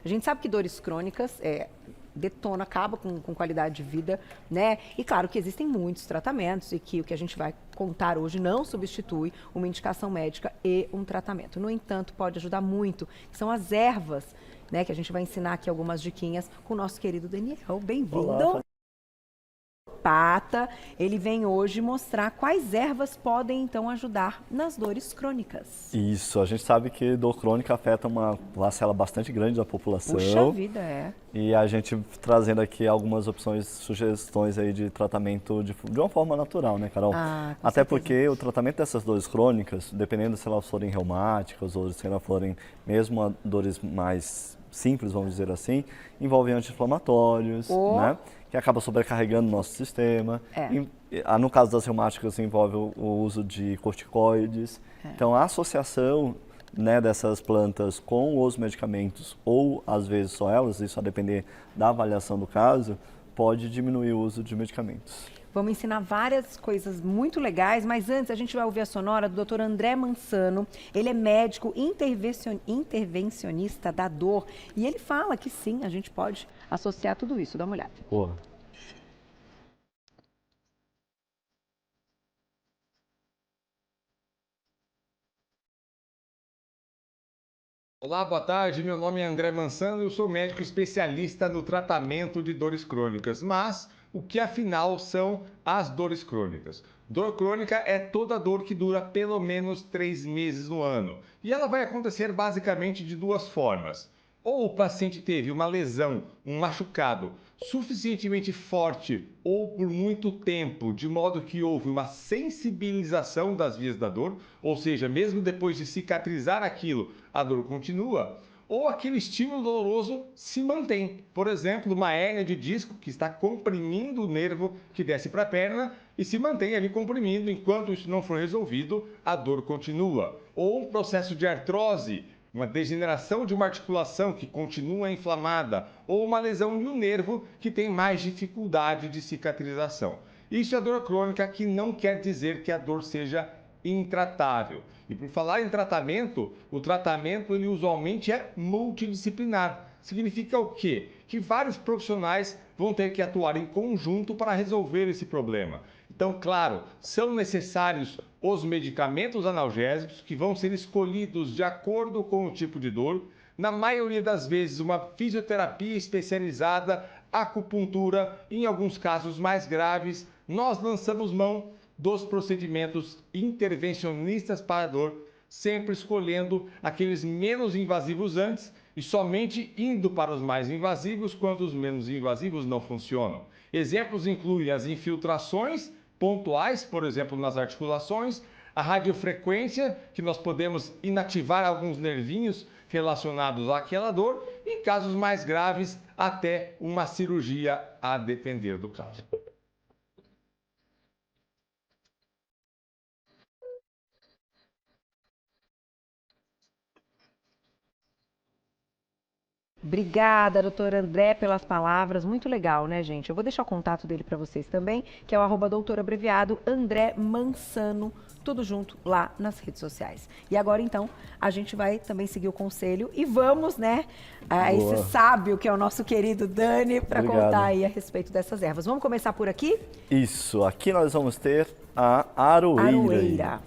A gente sabe que dores crônicas detona, acaba com qualidade de vida, né? E claro que existem muitos tratamentos e que o que a gente vai contar hoje não substitui uma indicação médica e um tratamento. No entanto, pode ajudar muito, que são as ervas, né? Que a gente vai ensinar aqui algumas diquinhas com o nosso querido Daniel. Bem-vindo! Pata, ele vem hoje mostrar quais ervas podem então ajudar nas dores crônicas. Isso, a gente sabe que dor crônica afeta uma parcela bastante grande da população. Puxa vida, é. E a gente trazendo aqui algumas opções, sugestões aí de tratamento de uma forma natural, né, Carol? Até porque o tratamento dessas dores crônicas, dependendo se elas forem reumáticas ou se elas forem mesmo dores mais simples, vamos dizer assim, envolvem anti-inflamatórios, né? Que acaba sobrecarregando o nosso sistema. No caso das reumáticas, envolve o uso de corticoides. Então, a associação, né, dessas plantas com os medicamentos, ou às vezes só elas, isso a depender da avaliação do caso, pode diminuir o uso de medicamentos. Vamos ensinar várias coisas muito legais, mas antes a gente vai ouvir a sonora do Dr. André Mansano. Ele é médico intervencionista da dor e ele fala que sim, a gente pode associar tudo isso. Dá uma olhada. Boa. Olá, boa tarde. Meu nome é André Mansano e eu sou médico especialista no tratamento de dores crônicas. Mas o que afinal são as dores crônicas? Dor crônica é toda dor que dura pelo menos 3 meses no ano. E ela vai acontecer basicamente de duas formas. Ou o paciente teve uma lesão, um machucado suficientemente forte ou por muito tempo, de modo que houve uma sensibilização das vias da dor, ou seja, mesmo depois de cicatrizar aquilo, a dor continua, ou aquele estímulo doloroso se mantém. Por exemplo, uma hérnia de disco que está comprimindo o nervo que desce para a perna e se mantém ali comprimindo, enquanto isso não for resolvido, a dor continua. Ou um processo de artrose, uma degeneração de uma articulação que continua inflamada, ou uma lesão de um nervo que tem mais dificuldade de cicatrização. Isso é dor crônica, que não quer dizer que a dor seja intratável. E por falar em tratamento, o tratamento ele usualmente é multidisciplinar. Significa o quê? Que vários profissionais vão ter que atuar em conjunto para resolver esse problema. Então, claro, são necessários os medicamentos analgésicos que vão ser escolhidos de acordo com o tipo de dor. Na maioria das vezes, uma fisioterapia especializada, acupuntura, em alguns casos mais graves, nós lançamos mão dos procedimentos intervencionistas para a dor, sempre escolhendo aqueles menos invasivos antes e somente indo para os mais invasivos quando os menos invasivos não funcionam. Exemplos incluem as infiltrações pontuais, por exemplo, nas articulações, a radiofrequência, que nós podemos inativar alguns nervinhos relacionados àquela dor, e em casos mais graves, até uma cirurgia, a depender do caso. Obrigada, doutor André, pelas palavras. Muito legal, né, gente? Eu vou deixar o contato dele para vocês também, que é o @doutor abreviado André Mansano, tudo junto lá nas redes sociais. E agora, então, a gente vai também seguir o conselho e vamos, né, a esse sábio que é o nosso querido Dani, para contar aí a respeito dessas ervas. Vamos começar por aqui? Isso, aqui nós vamos ter a aroeira.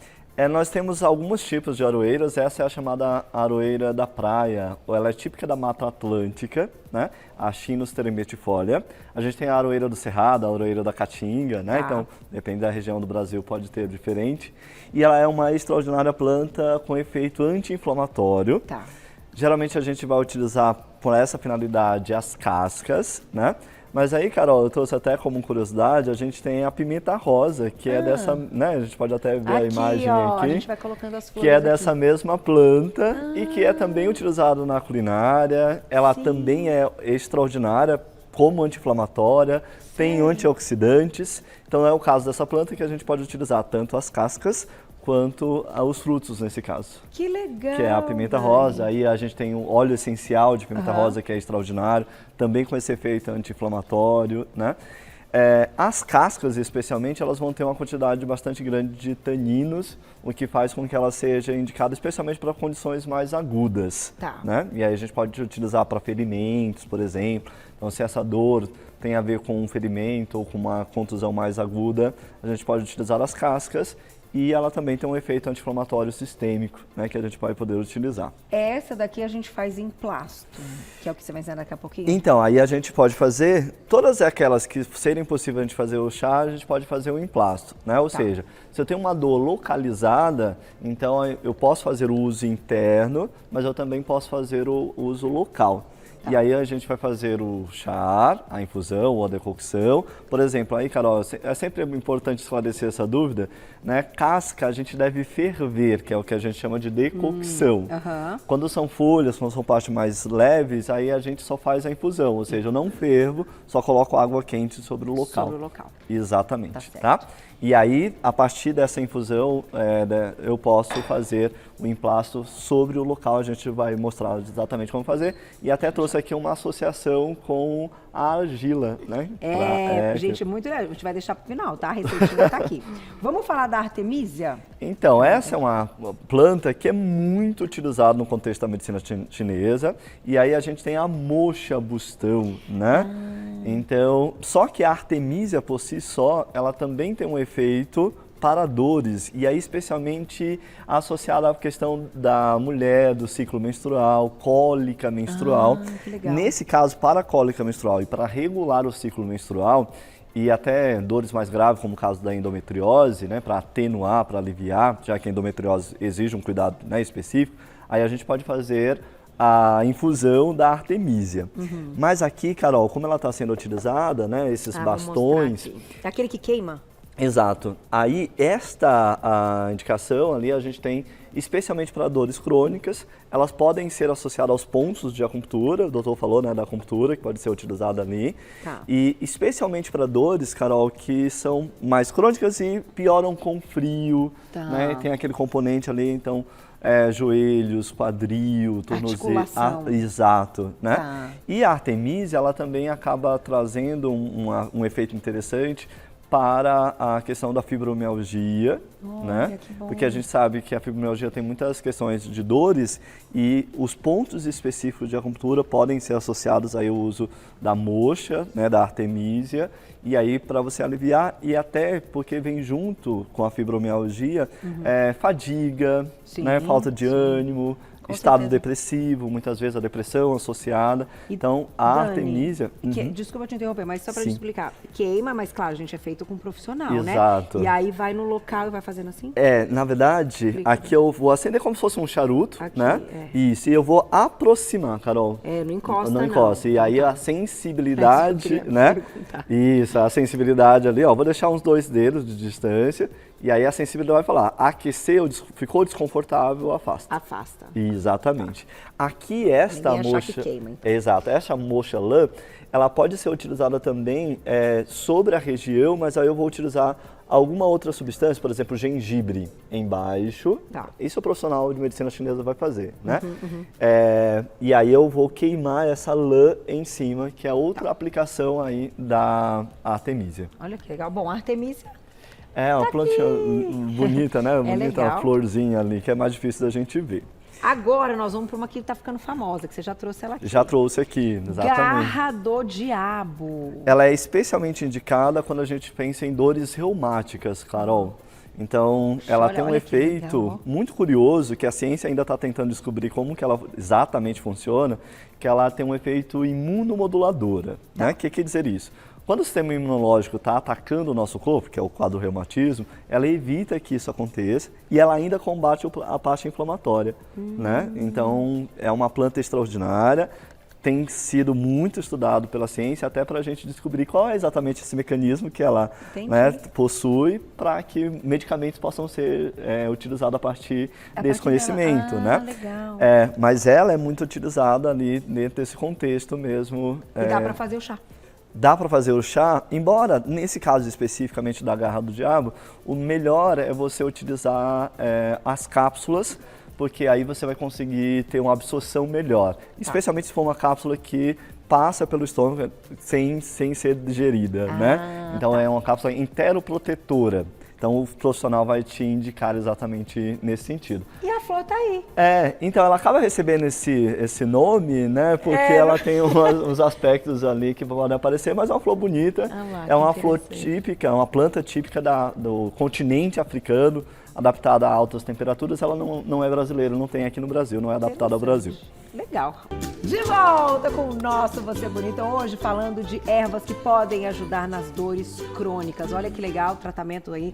Nós temos alguns tipos de aroeiras, essa é a chamada aroeira da praia, ela é típica da Mata Atlântica, né? A Chinus teremetifolia. A gente tem a aroeira do Cerrado, a aroeira da Caatinga, né? Então, depende da região do Brasil, pode ter diferente. E ela é uma extraordinária planta com efeito anti-inflamatório. Geralmente a gente vai utilizar por essa finalidade as cascas, né? Mas aí, Carol, eu trouxe até como curiosidade, a gente tem a pimenta rosa, que é dessa, né, a gente pode até ver a imagem aqui, a gente vai colocando as flores que é dessa mesma planta e que é também utilizado na culinária. Ela também é extraordinária como anti-inflamatória, tem antioxidantes. Então é o caso dessa planta que a gente pode utilizar tanto as cascas quanto os frutos nesse caso. Que legal! Que é a pimenta rosa, aí a gente tem o óleo essencial de pimenta rosa que é extraordinário, também com esse efeito anti-inflamatório, né? As cascas, especialmente, elas vão ter uma quantidade bastante grande de taninos, o que faz com que ela seja indicada especialmente para condições mais agudas. Tá. Né? E aí a gente pode utilizar para ferimentos, por exemplo. Então, se essa dor tem a ver com um ferimento ou com uma contusão mais aguda, a gente pode utilizar as cascas. E ela também tem um efeito anti-inflamatório sistêmico, né, que a gente vai poder utilizar. Essa daqui a gente faz em plasto, que é o que você vai ensinar daqui a pouquinho? Então, aí a gente pode fazer, todas aquelas que serem possível a gente fazer o chá, a gente pode fazer o emplasto, né? Ou seja, se eu tenho uma dor localizada, então eu posso fazer o uso interno, mas eu também posso fazer o uso local. E aí a gente vai fazer o chá, a infusão ou a decocção. Por exemplo, aí, Carol, é sempre importante esclarecer essa dúvida, né? Casca a gente deve ferver, que é o que a gente chama de decocção. Quando são folhas, quando são partes mais leves, aí a gente só faz a infusão, ou seja, eu não fervo, só coloco água quente sobre o local. Sobre o local. Exatamente, tá? E aí, a partir dessa infusão, eu posso fazer o emplasto sobre o local. A gente vai mostrar exatamente como fazer. E até trouxe aqui uma associação com a argila, né? Gente, muito legal. A gente vai deixar para o final, tá? A receitinha tá aqui. Vamos falar da artemisia? Então, essa é uma planta que é muito utilizada no contexto da medicina chinesa. E aí a gente tem a moxa bustão, né? Então, só que a artemisia por si só, ela também tem um efeito para dores, e aí especialmente associada à questão da mulher, do ciclo menstrual, cólica menstrual. Que legal. Nesse caso, para a cólica menstrual e para regular o ciclo menstrual, e até dores mais graves, como o caso da endometriose, né, para atenuar, para aliviar, já que a endometriose exige um cuidado, né, específico, aí a gente pode fazer a infusão da artemisia. Mas aqui, Carol, como ela está sendo utilizada, né, esses bastões... É aquele que queima? Exato. Aí, a indicação ali a gente tem, especialmente para dores crônicas, elas podem ser associadas aos pontos de acupuntura, o doutor falou, né, da acupuntura, que pode ser utilizada ali. E especialmente para dores, Carol, que são mais crônicas e pioram com frio, né, tem aquele componente ali, então... joelhos, quadril, tornozelo. Exato, né? E a artemisia, ela também acaba trazendo um efeito interessante para a questão da fibromialgia, né? Porque a gente sabe que a fibromialgia tem muitas questões de dores e os pontos específicos de acupuntura podem ser associados aí ao uso da moxa, né, da artemisia, e aí para você aliviar, e até porque vem junto com a fibromialgia fadiga, né, falta de ânimo, estado depressivo, muitas vezes a depressão associada. Então, a artemisia... Desculpa te interromper, mas só para te explicar. Queima, mas claro, a gente é feito com um profissional, Exato. né? E aí vai no local e vai fazendo assim? Na verdade, aqui eu vou acender como se fosse um charuto, né? Isso, e eu vou aproximar, Carol. Não encosta, não. Encosta. E aí a sensibilidade, né? Isso, a sensibilidade ali, ó. Vou deixar uns 2 dedos de distância. E aí a sensibilidade vai falar, aqueceu, ficou desconfortável, afasta. Afasta. Exatamente. Aqui esta moxa... que queima, então. Exato. Essa moxa lã, ela pode ser utilizada também sobre a região, mas aí eu vou utilizar alguma outra substância, por exemplo, gengibre embaixo. Isso o profissional de medicina chinesa vai fazer, né? E aí eu vou queimar essa lã em cima, que é outra aplicação aí da artemisia. Olha que legal. Bom, a artemisia... É uma plantinha bonita, né? Bonita, legal. Uma florzinha ali, que é mais difícil da gente ver. Agora nós vamos para uma que está ficando famosa, que você já trouxe ela aqui. Já trouxe aqui, exatamente. Garra do diabo. Ela é especialmente indicada quando a gente pensa em dores reumáticas, Carol. Então, ela tem um efeito muito curioso, que a ciência ainda está tentando descobrir como que ela exatamente funciona, que ela tem um efeito imunomoduladora. Né? O que quer dizer isso? Quando o sistema imunológico está atacando o nosso corpo, que é o quadro do reumatismo, ela evita que isso aconteça e ela ainda combate a parte inflamatória, né? Então, é uma planta extraordinária, tem sido muito estudado pela ciência até para a gente descobrir qual é exatamente esse mecanismo que ela, né, possui para que medicamentos possam ser utilizados a partir desse conhecimento, né? Legal. Mas ela é muito utilizada ali dentro desse contexto mesmo. E dá para fazer o chá. Dá para fazer o chá, embora nesse caso especificamente da garra do diabo, o melhor é você utilizar as cápsulas, porque aí você vai conseguir ter uma absorção melhor. Especialmente se for uma cápsula que passa pelo estômago sem ser digerida, né? Então é uma cápsula enteroprotetora. Então o profissional vai te indicar exatamente nesse sentido. E a flor tá aí. Então ela acaba recebendo esse nome, né? Porque ela tem uns aspectos ali que podem aparecer, mas é uma flor bonita. É uma flor típica, uma planta típica do continente africano, adaptada a altas temperaturas. Ela não é brasileira, não tem aqui no Brasil, não é adaptada ao Brasil. Legal. De volta com o nosso Você é Bonita, hoje falando de ervas que podem ajudar nas dores crônicas. Olha que legal, o tratamento aí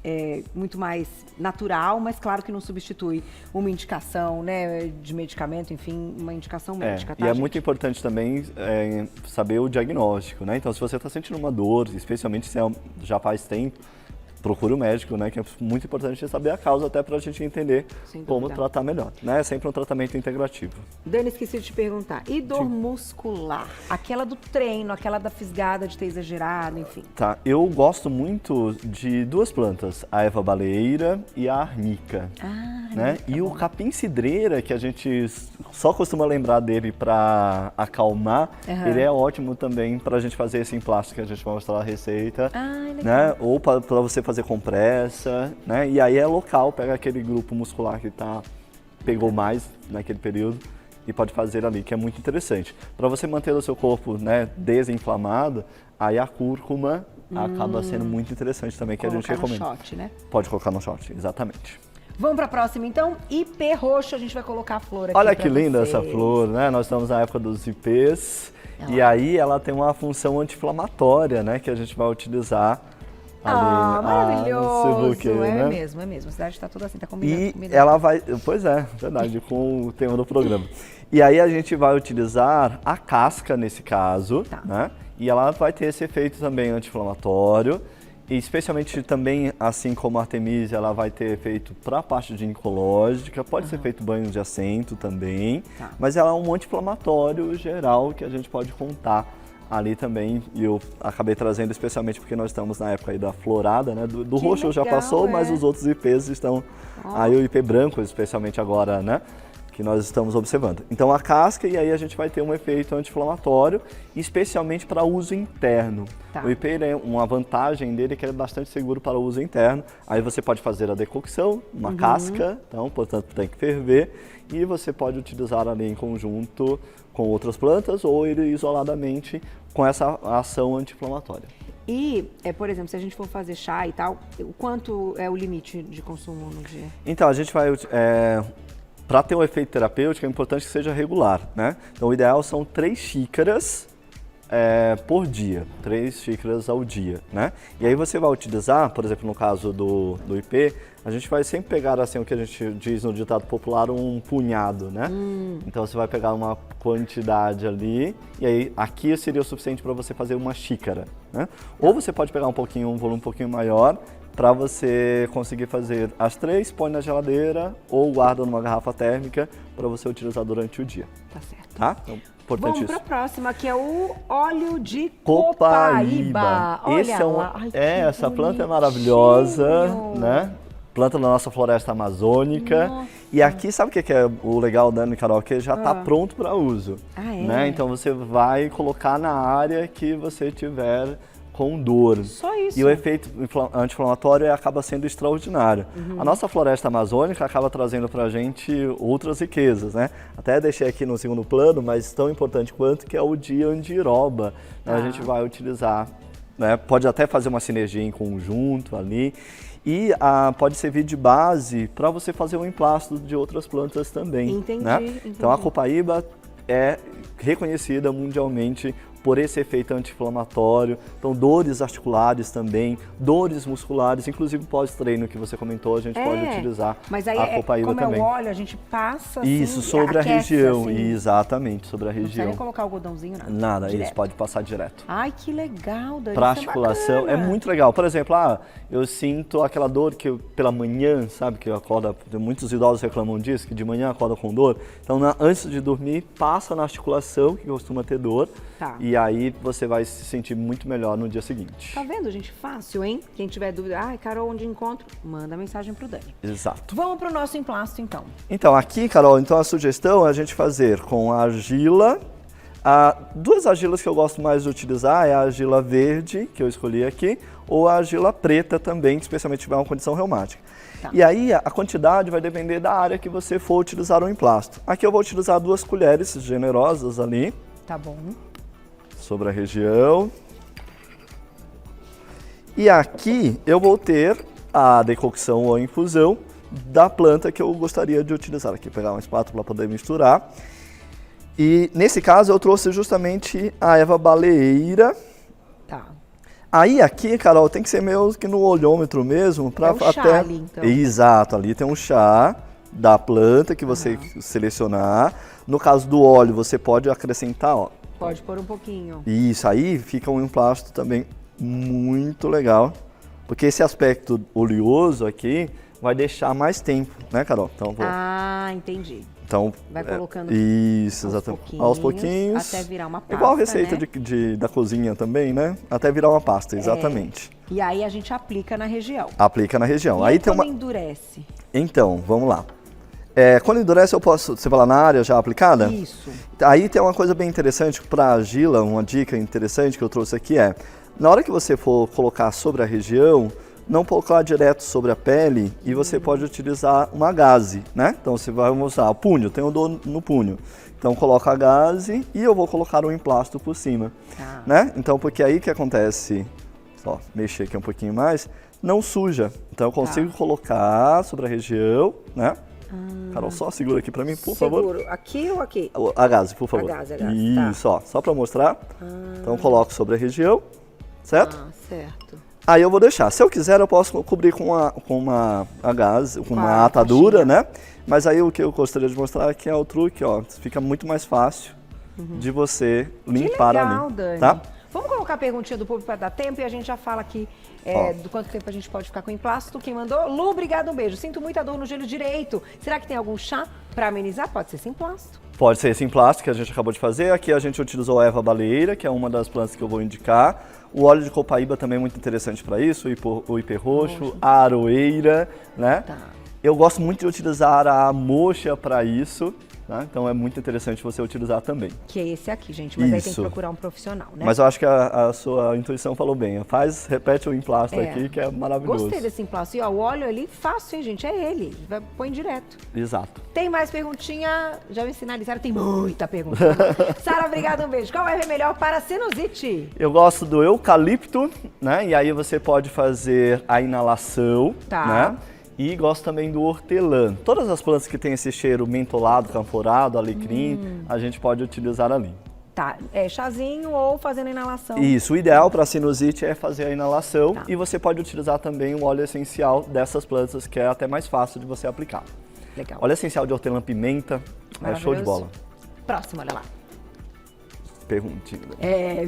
é muito mais natural, mas claro que não substitui uma indicação, né, de medicamento, enfim, uma indicação médica, tá, e é gente? muito importante também saber o diagnóstico, né? Então, se você está sentindo uma dor, especialmente se já faz tempo, procure o médico, né? Que é muito importante saber a causa, até para a gente entender como tratar melhor, né? É sempre um tratamento integrativo. Dani, esqueci de te perguntar. E dor muscular? Aquela do treino, aquela da fisgada de ter exagerado, enfim. Tá, eu gosto muito de duas plantas, a erva baleeira e a arnica. Né? E o capim-cidreira, que a gente só costuma lembrar dele para acalmar, ele é ótimo também para a gente fazer esse emplasto que a gente vai mostrar a receita, né? Ou para você fazer compressa, né? E aí é local, pega aquele grupo muscular que pegou mais naquele período e pode fazer ali, que é muito interessante. Para você manter o seu corpo, né, desinflamado, aí a cúrcuma acaba sendo muito interessante também, que a gente recomenda. Colocar no shot, né? Pode colocar no shot, exatamente. Vamos para a próxima, então. IP roxo, a gente vai colocar a flor aqui. Olha que linda essa flor, né? Nós estamos na época dos IPs e aí ela tem uma função anti-inflamatória, né? Que a gente vai utilizar ali maravilhoso! né? É mesmo. A cidade está toda assim, tá combinando. E ela vai, pois é, verdade, com o tema do programa. E aí a gente vai utilizar a casca nesse caso, né? E ela vai ter esse efeito também anti-inflamatório. E especialmente também, assim como a Artemisia, ela vai ter efeito para a parte ginecológica, pode ser feito banho de assento também, mas ela é um anti-inflamatório geral que a gente pode contar ali também. E eu acabei trazendo especialmente porque nós estamos na época aí da florada, né? Do roxo legal, já passou, mas os outros IPs estão aí, o IP branco especialmente agora, né? Que nós estamos observando. Então a casca, e aí a gente vai ter um efeito anti-inflamatório, especialmente para uso interno. O IP, uma vantagem dele é que ele é bastante seguro para uso interno. Aí você pode fazer a decocção, uma casca, então, portanto, tem que ferver, e você pode utilizar ali em conjunto com outras plantas ou ele isoladamente com essa ação anti-inflamatória. E, por exemplo, se a gente for fazer chá e tal, quanto é o limite de consumo no dia? Então, a gente vai... Para ter um efeito terapêutico, é importante que seja regular, né? Então, o ideal são 3 xícaras por dia, 3 xícaras ao dia, né? E aí você vai utilizar, por exemplo, no caso do IP, a gente vai sempre pegar, assim, o que a gente diz no ditado popular, um punhado, né? Então, você vai pegar uma quantidade ali, e aí aqui seria o suficiente para você fazer uma xícara, né? Ou você pode pegar um volume um pouquinho maior, para você conseguir fazer as 3, põe na geladeira ou guarda numa garrafa térmica para você utilizar durante o dia. Tá certo. Tá? Então, importante Vamos para a próxima, que é o óleo de copaíba. Olha essa planta é maravilhosa, né? Planta da nossa floresta amazônica. Nossa. E aqui, sabe o que é o legal, Dani e Carol? Que já está pronto para uso. Né? Então você vai colocar na área que você tiver com dor. Só isso. E o efeito anti-inflamatório acaba sendo extraordinário. A nossa floresta amazônica acaba trazendo para a gente outras riquezas, né? Até deixei aqui no segundo plano, mas tão importante quanto, que é o de andiroba. A gente vai utilizar, né? Pode até fazer uma sinergia em conjunto ali. E pode servir de base para você fazer um emplasto de outras plantas também. Entendi, né? entendi. Então a copaíba é reconhecida mundialmente por esse efeito anti-inflamatório. Então, dores articulares também, dores musculares, inclusive pós-treino que você comentou, a gente pode utilizar a copaíba como também. É o óleo, a gente passa assim, isso, sobre a região, assim. Exatamente, sobre a região. Não precisa nem colocar algodãozinho, nada. Nada, direto. Isso pode passar direto. Ai, que legal, Dani. Para articulação, é muito legal. Por exemplo, eu sinto aquela dor que pela manhã, sabe, que eu acordo, muitos idosos reclamam disso, que de manhã acorda com dor. Então, antes de dormir, passa passa na articulação, que costuma ter dor, Tá. e aí você vai se sentir muito melhor no dia seguinte. Tá vendo, gente? Fácil, hein? Quem tiver dúvida, Carol, onde encontro? Manda mensagem pro Dani. Exato. Vamos pro nosso emplasto, então. Então, aqui, Carol, então a sugestão é a gente fazer com a argila. Duas argilas que eu gosto mais de utilizar é a argila verde, que eu escolhi aqui, ou a argila preta também, especialmente se tiver uma condição reumática. Tá. E aí a quantidade vai depender da área que você for utilizar o emplasto. Aqui eu vou utilizar 2 colheres generosas ali, Tá bom. sobre a região. E aqui eu vou ter a decocção ou a infusão da planta que eu gostaria de utilizar. Aqui, pegar uma espátula para poder misturar. E nesse caso eu trouxe justamente a erva baleeira. Tá. Aí aqui, Carol, tem que ser meio que no olhômetro mesmo. Pra É o chá ali, então. Exato, ali tem um chá da planta que você selecionar. No caso do óleo, você pode acrescentar, ó. Pode pôr um pouquinho. Isso aí fica um emplasto também muito legal. Porque esse aspecto oleoso aqui vai deixar mais tempo, né, Carol? Então, Entendi. Então, Vai colocando isso, exatamente. Aos pouquinhos. Até virar uma pasta, Igual a receita né? da cozinha também, né? Até virar uma pasta, exatamente. E aí a gente aplica na região. Aplica na região. E aí quando tem uma. endurece? Então, vamos lá. Quando endurece, eu posso. Você vai lá na área já aplicada? Isso. Aí tem uma coisa bem interessante para a argila, uma dica interessante que eu trouxe aqui é: na hora que você for colocar sobre a região, não colocar direto sobre a pele e você pode utilizar uma gaze, né? Então você vai usar o punho, tem um dor no punho. Então coloca a gaze e eu vou colocar um emplasto por cima, né? Então porque aí que acontece, só mexer aqui um pouquinho mais, não suja. Então eu consigo colocar sobre a região, né? Carol, só segura aqui pra mim, por favor. Seguro. Aqui ou aqui? A gaze, por favor. A gaze. Isso, ó, só pra mostrar. Então coloco sobre a região, certo? Certo. Aí eu vou deixar. Se eu quiser, eu posso cobrir com uma atadura, né? Mas aí o que eu gostaria de mostrar aqui é o truque, ó. Fica muito mais fácil de você limpar que legal, ali, Dani. tá? Vamos colocar a perguntinha do público para dar tempo e a gente já fala aqui do quanto tempo a gente pode ficar com o emplasto. Quem mandou? Lu, obrigado, um beijo. Sinto muita dor no joelho direito. Será que tem algum chá para amenizar? Pode ser sem emplasto. Pode ser esse emplasto que a gente acabou de fazer. Aqui a gente utilizou a erva baleeira, que é uma das plantas que eu vou indicar. O óleo de copaíba também é muito interessante para isso, o ipê roxo, a aroeira, né? Tá. Eu gosto muito de utilizar a moxa para isso, né? Então é muito interessante você utilizar também. Que é esse aqui, gente, mas aí tem que Isso. procurar um profissional, né? Mas eu acho que a sua intuição falou bem. Repete o emplasto aqui, que é maravilhoso. Gostei desse emplasto. E ó, o óleo ali, fácil, hein, gente? É ele. Põe direto. Exato. Tem mais perguntinha? Já me sinalizaram, tem muita pergunta. Sara, obrigada, um beijo. Qual erva é melhor para sinusite? Eu gosto do eucalipto, né? E aí você pode fazer a inalação, né? E gosto também do hortelã. Todas as plantas que tem esse cheiro mentolado, canforado, alecrim, a gente pode utilizar ali. Tá, chazinho ou fazendo inalação? Isso, o ideal para sinusite é fazer a inalação Tá. e você pode utilizar também o óleo essencial dessas plantas, que é até mais fácil de você aplicar. Legal. Óleo essencial de hortelã-pimenta, é show de bola. Próximo, olha lá. Perguntinha.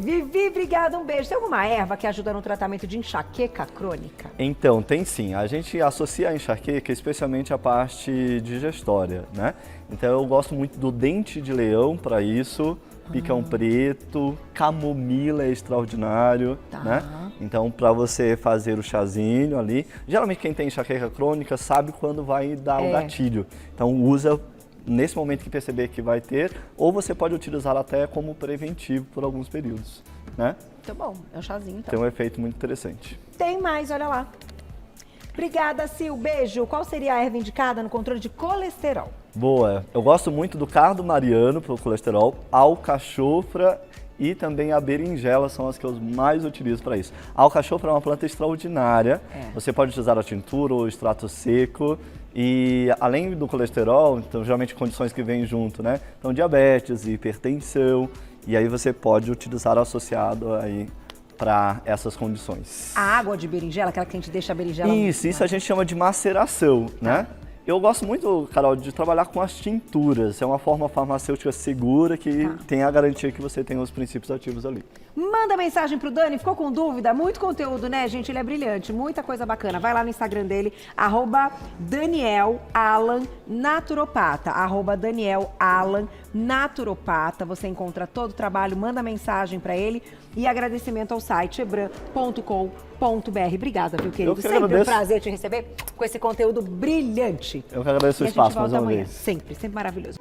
Vivi, obrigada, um beijo. Tem alguma erva que ajuda no tratamento de enxaqueca crônica? Então, tem sim. A gente associa a enxaqueca especialmente a parte digestória, né? Então eu gosto muito do dente de leão para isso, picão preto, camomila é extraordinário, né? Então para você fazer o chazinho ali, geralmente quem tem enxaqueca crônica sabe quando vai dar o gatilho. Então usa nesse momento que perceber que vai ter, ou você pode utilizar até como preventivo por alguns períodos, né? Tá bom, é um chazinho então. Tem um efeito muito interessante. Tem mais, olha lá. Obrigada, Sil. Beijo. Qual seria a erva indicada no controle de colesterol? Boa. Eu gosto muito do cardo mariano para o colesterol, alcachofra e também a berinjela são as que eu mais utilizo para isso. A alcachofra é uma planta extraordinária. Você pode utilizar a tintura ou o extrato seco. E além do colesterol, então geralmente condições que vêm junto, né? Então diabetes, hipertensão, e aí você pode utilizar associado aí para essas condições. A água de berinjela, aquela que a gente deixa a berinjela... Isso a gente chama de maceração, né? Eu gosto muito, Carol, de trabalhar com as tinturas. É uma forma farmacêutica segura que tem a garantia que você tem os princípios ativos ali. Manda mensagem pro Dani, ficou com dúvida? Muito conteúdo, né, gente? Ele é brilhante, muita coisa bacana. Vai lá no Instagram dele, @DanielAlanNaturopata, @DanielAlanNaturopata. Você encontra todo o trabalho, manda mensagem pra ele e agradecimento ao site ebram.com.br. Obrigada, viu, querido? que Sempre agradeço. um prazer te receber com esse conteúdo brilhante. Eu que agradeço o E a espaço gente volta mais uma amanhã. vez. Sempre maravilhoso.